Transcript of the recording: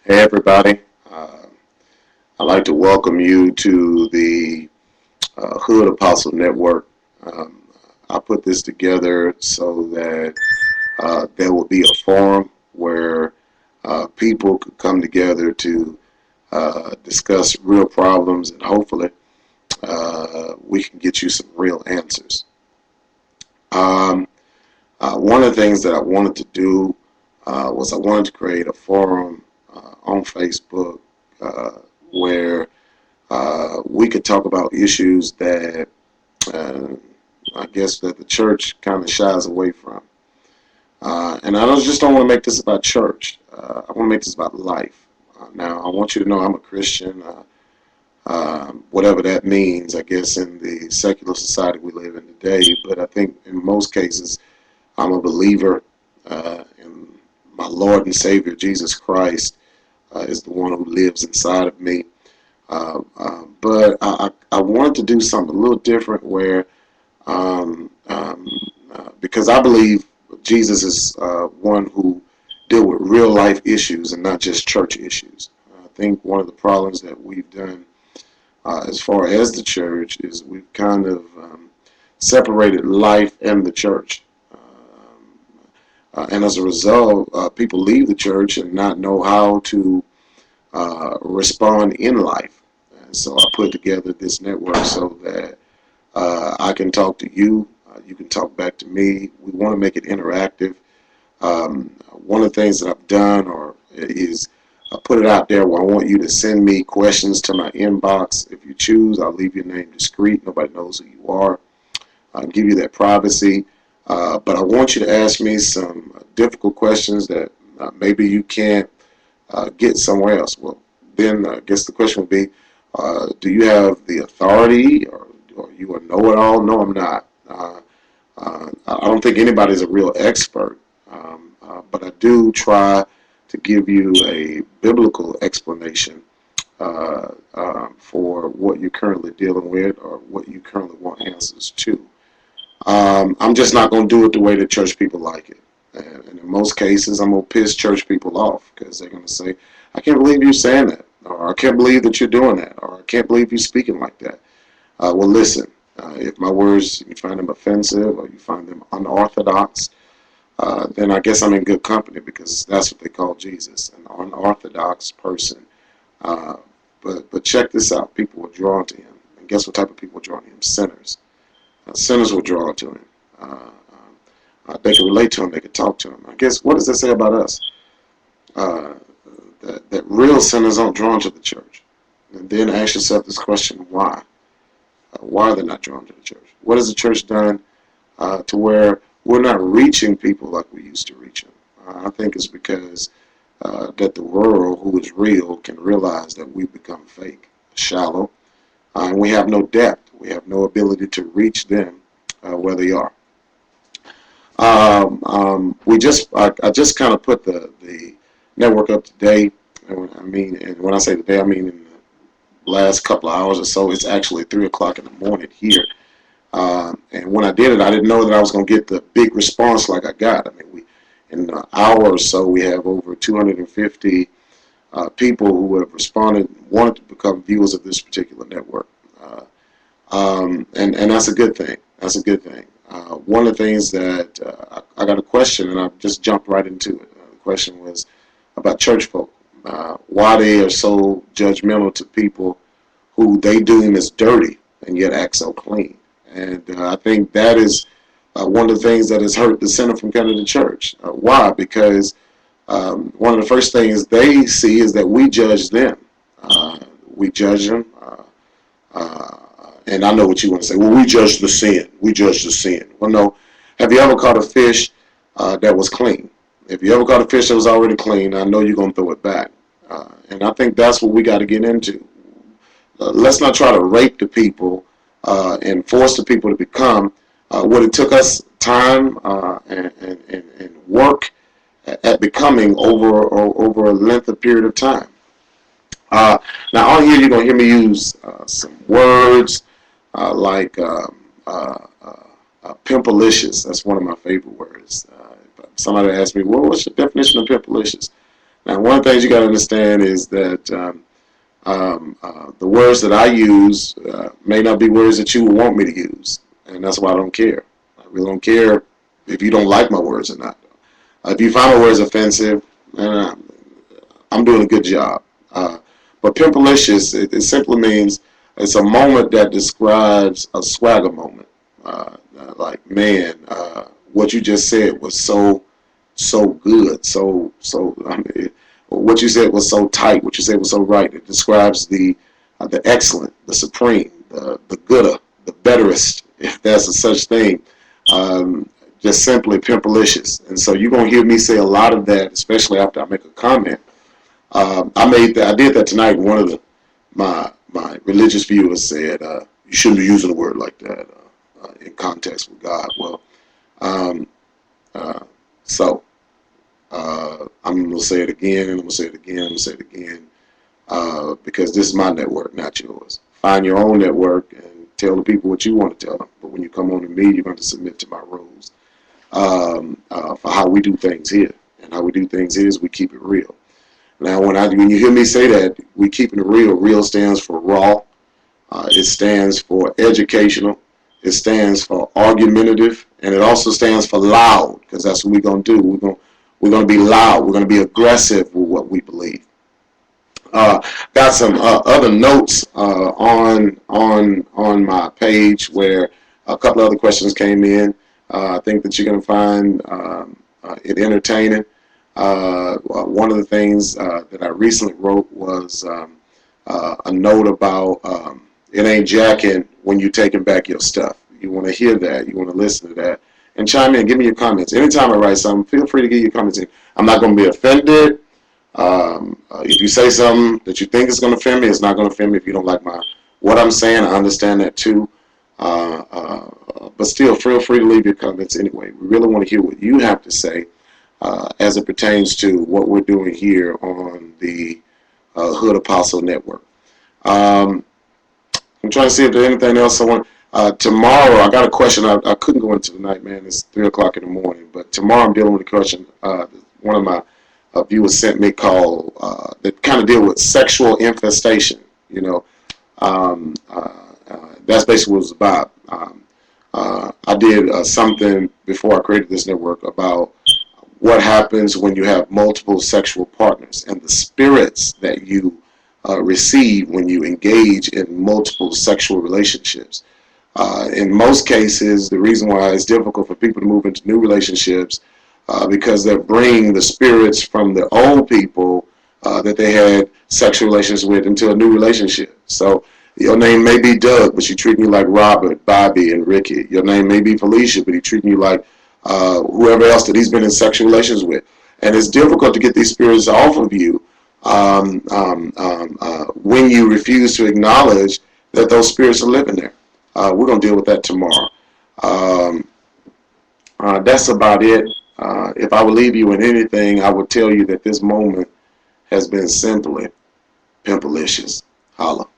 Hey everybody, I'd like to welcome you to the Hood Apostle Network. Um, I put this together so that there will be a forum where people could come together to discuss real problems, and hopefully we can get you some real answers. Um, One of the things that I wanted to do was I wanted to create a forum on Facebook where we could talk about issues that uh, I guess that the church kind of shies away from. And I just don't want to make this about church. I want to make this about life. Now, I want you to know I'm a Christian, whatever that means, I guess, in the secular society we live in today. But I think in most cases, I'm a believer in my Lord and Savior, Jesus Christ, is the one who lives inside of me. But I wanted to do something a little different where, um, um, because I believe Jesus is one who deal with real life issues and not just church issues. I think one of the problems that we've done as far as the church is we've kind of separated life and the church. And as a result, people leave the church and not know how to respond in life. And so I put together this network so that I can talk to you. You can talk back to me. We want to make it interactive. One of the things that I've done or is I put it out there where I want you to send me questions to my inbox. If you choose, I'll leave your name discreet. Nobody knows who you are. I'll give you that privacy. But I want you to ask me some difficult questions that maybe you can't get somewhere else. Well, then I guess the question would be, do you have the authority or you a know-it-all? No, I'm not. I don't think anybody's a real expert, but I do try to give you a biblical explanation for what you're currently dealing with or what you currently want answers to. I'm just not going to do it the way that church people like it. And in most cases, I'm going to piss church people off because they're going to say, I can't believe you're saying that, or I can't believe that you're doing that, or I can't believe you're speaking like that. Well, listen, if my words, you find them offensive or you find them unorthodox, then I guess I'm in good company because that's what they call Jesus, an unorthodox person. Uh, but check this out. People were drawn to him. And guess what type of people were drawn to him? Sinners. Sinners were drawn to him. They could relate to him. They could talk to him. I guess what does that say about us? Uh, that real sinners aren't drawn to the church. And then ask yourself this question: why? Why are they not drawn to the church? What has the church done to where we're not reaching people like we used to reach them? I think it's because that the world, who is real, can realize that we've become fake, shallow, and we have no depth. We have no ability to reach them where they are. I just kind of put the network up today. And when I say today, I mean in the last couple of hours or so. It's actually 3 o'clock in the morning here. And when I did it, I didn't know that I was going to get the big response like I got. I mean, in an hour or so, we have over 250 people who have responded, wanted to become viewers of this particular network. And that's a good thing. That's a good thing. One of the things that I got a question, and I just jumped right into it. The question was about church folk, why they are so judgmental to people who they deem as dirty and yet act so clean. And I think that is one of the things that has hurt the sinner from coming to church. Why? Because one of the first things they see is that we judge them. We judge them. And I know what you want to say. Well, we judge the sin. We judge the sin. Well, no. Have you ever caught a fish that was clean? If you ever caught a fish that was already clean, I know you're going to throw it back. And I think that's what we got to get into. Let's not try to rape the people and force the people to become what it took us time and work at becoming over a length of period of time. Now on here you're going to hear me use some words like pimpalicious. That's one of my favorite words. Somebody asked me, well, what's the definition of pimpalicious? Now, one of the things you got to understand is that the words that I use may not be words that you would want me to use, and that's why I don't care. I really don't care if you don't like my words or not. If you find my words offensive, I'm doing a good job. But pimpalicious, it simply means it's a moment that describes a swagger moment. Like, man, what you just said was so good. I mean, what you said was so tight. What you said was so right. It describes the excellent, the supreme, the gooder, the betterest, if there's a such thing. Just simply pimpalicious. And so you're gonna hear me say a lot of that, especially after I make a comment. I did that tonight. One of my religious viewers said you shouldn't be using a word like that in context with God. Well, I'm gonna say it again, and I'm gonna say it again, I'm gonna say it again, because this is my network, not yours. Find your own network and tell the people what you want to tell them. But when you come on to me, you're going to submit to my rules for how we do things here. And how we do things is we keep it real. Now, when you hear me say that, we keeping it real. Real stands for raw. It stands for educational. It stands for argumentative, and it also stands for loud, because that's what we're gonna do. We're gonna be loud. We're gonna be aggressive with what we believe. Got some other notes on my page where a couple other questions came in. I think that you're gonna find it entertaining. One of the things that I recently wrote was a note about it ain't jacking when you're taking back your stuff. You want to hear that. You want to listen to that. And chime in. Give me your comments. Anytime I write something, feel free to give your comments in. I'm not going to be offended. If you say something that you think is going to offend me, it's not going to offend me. If you don't like what I'm saying, I understand that too. But still, feel free to leave your comments anyway. We really want to hear what you have to say as it pertains to what we're doing here on the Hood Apostle Network. I'm trying to see if there's anything else I want. Tomorrow, I got a question I couldn't go into tonight, man. It's 3 o'clock in the morning. But tomorrow I'm dealing with a question. One of my viewers sent me called that kind of deal with sexual infestation. You know, that's basically what it's about. I did something before I created this network about what happens when you have multiple sexual partners and the spirits that you receive when you engage in multiple sexual relationships. In most cases, the reason why it's difficult for people to move into new relationships because they're bringing the spirits from the old people that they had sexual relations with into a new relationship. So your name may be Doug, but you treat me like Robert, Bobby, and Ricky. Your name may be Felicia, but he treat me like whoever else that he's been in sexual relations with. And it's difficult to get these spirits off of you when you refuse to acknowledge that those spirits are living there. We're going to deal with that tomorrow. That's about it. If I would leave you in anything, I would tell you that this moment has been simply pimpalicious. Holla.